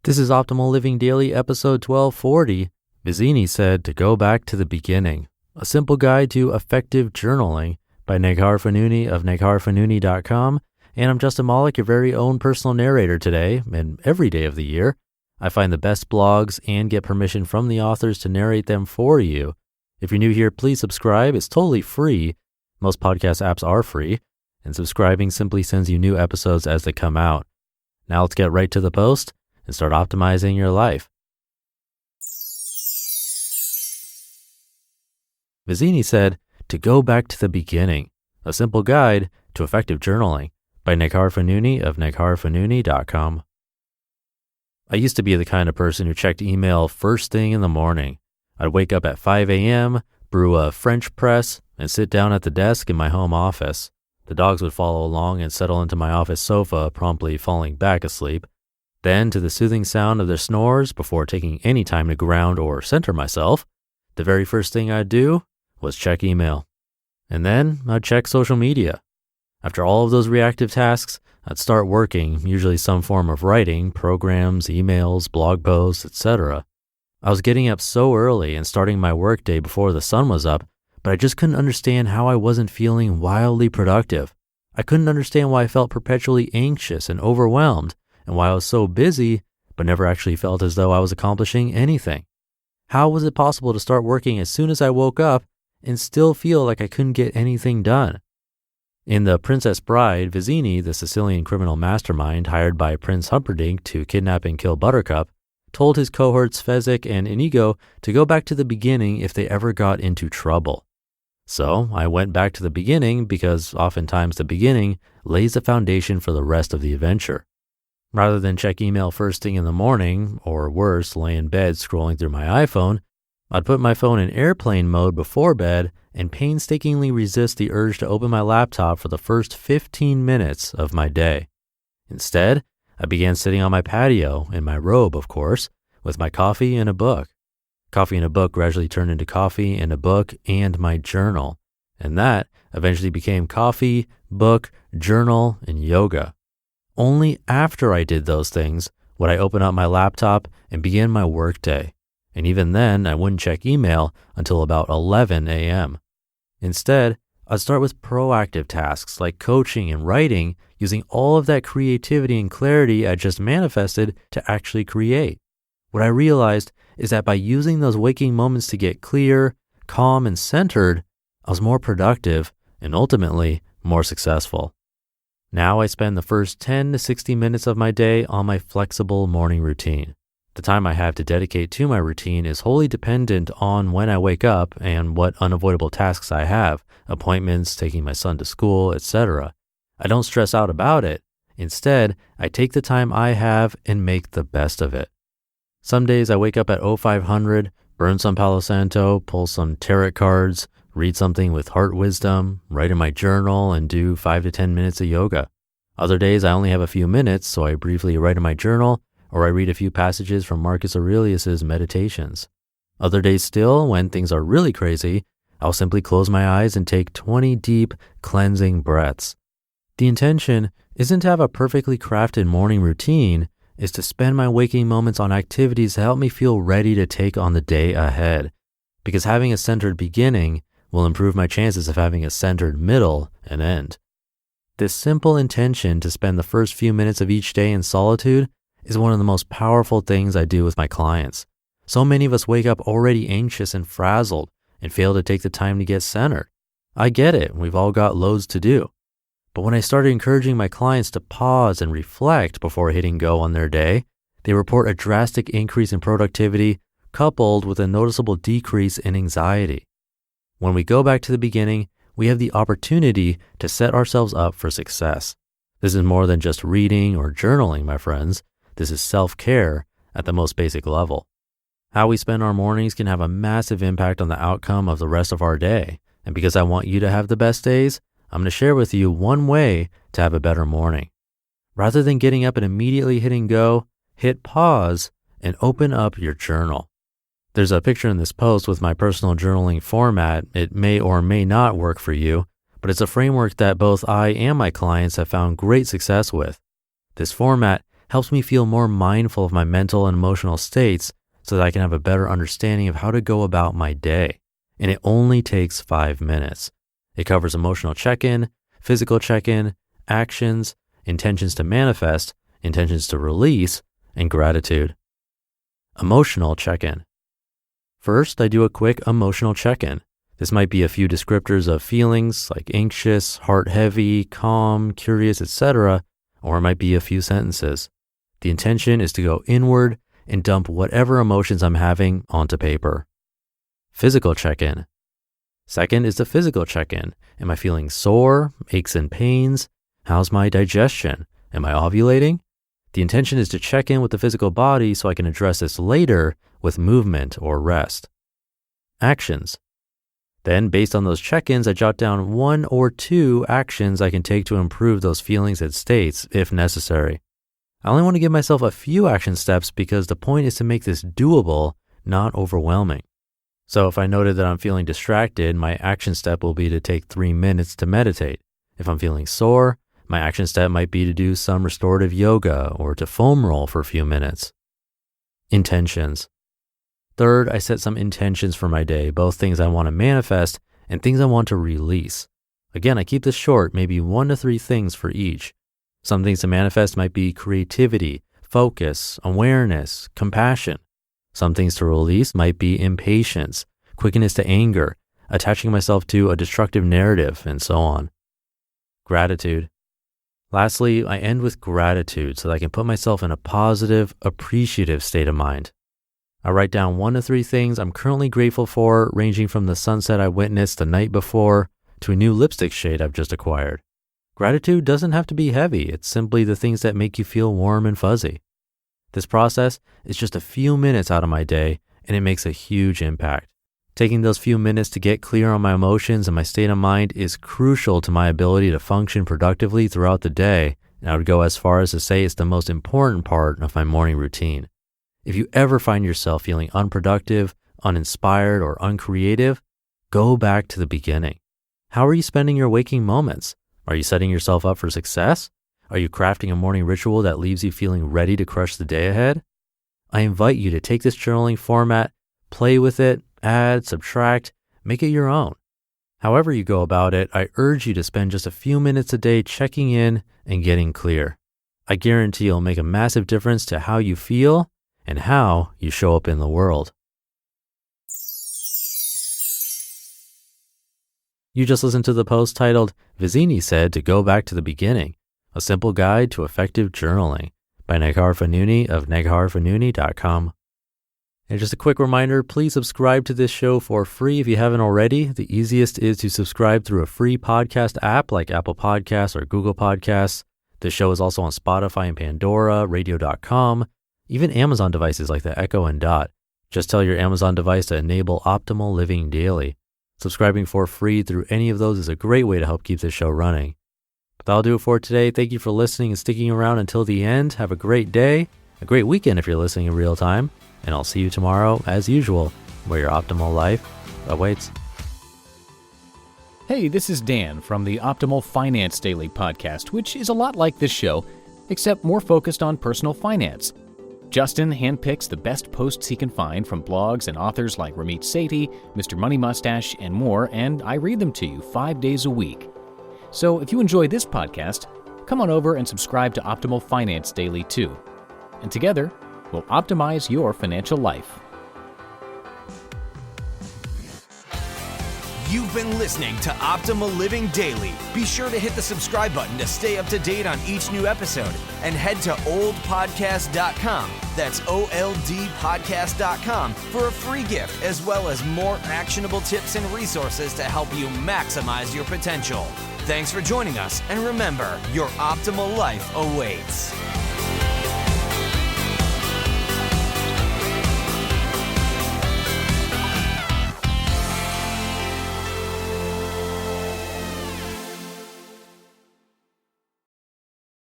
This is Optimal Living Daily, episode 1240. Vizzini said to go back to the beginning. A simple guide to effective journaling by Neghar Fonooni of negharfonooni.com. And I'm Justin Malik, your very own personal narrator today and every day of the year. I find the best blogs and get permission from the authors to narrate them for you. If you're new here, please subscribe. It's totally free. Most podcast apps are free, and subscribing simply sends you new episodes as they come out. Now let's get right to the post and start optimizing your life. Vizzini said to go back to the beginning. A simple guide to effective journaling by Neghar Fonooni of negharfonooni.com. I used to be the kind of person who checked email first thing in the morning. I'd wake up at 5 a.m., brew a French press, and sit down at the desk in my home office. The dogs would follow along and settle into my office sofa, promptly falling back asleep. Then, to the soothing sound of their snores, before taking any time to ground or center myself, the very first thing I'd do was check email. And then I'd check social media. After all of those reactive tasks, I'd start working, usually some form of writing, programs, emails, blog posts, etc. I was getting up so early and starting my workday before the sun was up, but I just couldn't understand how I wasn't feeling wildly productive. I couldn't understand why I felt perpetually anxious and overwhelmed, and why I was so busy, but never actually felt as though I was accomplishing anything. How was it possible to start working as soon as I woke up and still feel like I couldn't get anything done? In The Princess Bride, Vizzini, the Sicilian criminal mastermind hired by Prince Humperdinck to kidnap and kill Buttercup, told his cohorts Fezzik and Inigo to go back to the beginning if they ever got into trouble. So I went back to the beginning because oftentimes the beginning lays the foundation for the rest of the adventure. Rather than check email first thing in the morning, or worse, lay in bed scrolling through my iPhone, I'd put my phone in airplane mode before bed and painstakingly resist the urge to open my laptop for the first 15 minutes of my day. Instead, I began sitting on my patio, in my robe, of course, with my coffee and a book. Coffee and a book gradually turned into coffee and a book and my journal. And that eventually became coffee, book, journal, and yoga. Only after I did those things would I open up my laptop and begin my workday. And even then, I wouldn't check email until about 11 a.m. Instead, I'd start with proactive tasks like coaching and writing, using all of that creativity and clarity I just manifested to actually create. What I realized is that by using those waking moments to get clear, calm, and centered, I was more productive and ultimately more successful. Now I spend the first 10 to 60 minutes of my day on my flexible morning routine. The time I have to dedicate to my routine is wholly dependent on when I wake up and what unavoidable tasks I have, appointments, taking my son to school, etc. I don't stress out about it. Instead, I take the time I have and make the best of it. Some days I wake up at 0500, burn some Palo Santo, pull some tarot cards, read something with heart wisdom, write in my journal, and do 5 to 10 minutes of yoga. Other days I only have a few minutes, so I briefly write in my journal, or I read a few passages from Marcus Aurelius's Meditations. Other days still, when things are really crazy, I'll simply close my eyes and take 20 deep, cleansing breaths. The intention isn't to have a perfectly crafted morning routine, it's to spend my waking moments on activities that help me feel ready to take on the day ahead. Because having a centered beginning will improve my chances of having a centered middle and end. This simple intention to spend the first few minutes of each day in solitude is one of the most powerful things I do with my clients. So many of us wake up already anxious and frazzled and fail to take the time to get centered. I get it, we've all got loads to do. But when I started encouraging my clients to pause and reflect before hitting go on their day, they report a drastic increase in productivity coupled with a noticeable decrease in anxiety. When we go back to the beginning, we have the opportunity to set ourselves up for success. This is more than just reading or journaling, my friends. This is self-care at the most basic level. How we spend our mornings can have a massive impact on the outcome of the rest of our day. And because I want you to have the best days, I'm going to share with you one way to have a better morning. Rather than getting up and immediately hitting go, hit pause and open up your journal. There's a picture in this post with my personal journaling format. It may or may not work for you, but it's a framework that both I and my clients have found great success with. This format helps me feel more mindful of my mental and emotional states so that I can have a better understanding of how to go about my day. And it only takes 5 minutes. It covers emotional check-in, physical check-in, actions, intentions to manifest, intentions to release, and gratitude. Emotional check-in. First, I do a quick emotional check-in. This might be a few descriptors of feelings like anxious, heart heavy, calm, curious, etc., or it might be a few sentences. The intention is to go inward and dump whatever emotions I'm having onto paper. Physical check-in. Second is the physical check-in. Am I feeling sore, aches and pains? How's my digestion? Am I ovulating? The intention is to check in with the physical body so I can address this later with movement or rest. Actions. Then, based on those check-ins, I jot down 1 or 2 actions I can take to improve those feelings and states if necessary. I only want to give myself a few action steps because the point is to make this doable, not overwhelming. So if I noted that I'm feeling distracted, my action step will be to take 3 minutes to meditate. If I'm feeling sore, my action step might be to do some restorative yoga or to foam roll for a few minutes. Intentions. Third, I set some intentions for my day, both things I want to manifest and things I want to release. Again, I keep this short, maybe 1 to 3 things for each. Some things to manifest might be creativity, focus, awareness, compassion. Some things to release might be impatience, quickness to anger, attaching myself to a destructive narrative, and so on. Gratitude. Lastly, I end with gratitude so that I can put myself in a positive, appreciative state of mind. I write down 1 to 3 things I'm currently grateful for, ranging from the sunset I witnessed the night before to a new lipstick shade I've just acquired. Gratitude doesn't have to be heavy. It's simply the things that make you feel warm and fuzzy. This process is just a few minutes out of my day, and it makes a huge impact. Taking those few minutes to get clear on my emotions and my state of mind is crucial to my ability to function productively throughout the day, and I would go as far as to say it's the most important part of my morning routine. If you ever find yourself feeling unproductive, uninspired, or uncreative, go back to the beginning. How are you spending your waking moments? Are you setting yourself up for success? Are you crafting a morning ritual that leaves you feeling ready to crush the day ahead? I invite you to take this journaling format, play with it, add, subtract, make it your own. However you go about it, I urge you to spend just a few minutes a day checking in and getting clear. I guarantee it'll make a massive difference to how you feel and how you show up in the world. You just listened to the post titled, Vizzini Said to Go Back to the Beginning, A Simple Guide to Effective Journaling by Neghar Fonooni of negharfonooni.com. And just a quick reminder, please subscribe to this show for free if you haven't already. The easiest is to subscribe through a free podcast app like Apple Podcasts or Google Podcasts. This show is also on Spotify and Pandora, radio.com, even Amazon devices like the Echo and Dot. Just tell your Amazon device to enable optimal living daily. Subscribing for free through any of those is a great way to help keep this show running. But that'll do it for today. Thank you for listening and sticking around until the end. Have a great day, a great weekend if you're listening in real time, and I'll see you tomorrow, as usual, where your optimal life awaits. Hey, this is Dan from the Optimal Finance Daily podcast, which is a lot like this show, except more focused on personal finance. Justin handpicks the best posts he can find from blogs and authors like Ramit Sethi, Mr. Money Mustache, and more, and I read them to you 5 days a week. So if you enjoy this podcast, come on over and subscribe to Optimal Finance Daily too. And together, we'll optimize your financial life. You've been listening to Optimal Living Daily. Be sure to hit the subscribe button to stay up to date on each new episode and head to oldpodcast.com. That's OLDpodcast.com for a free gift as well as more actionable tips and resources to help you maximize your potential. Thanks for joining us, and remember, your optimal life awaits.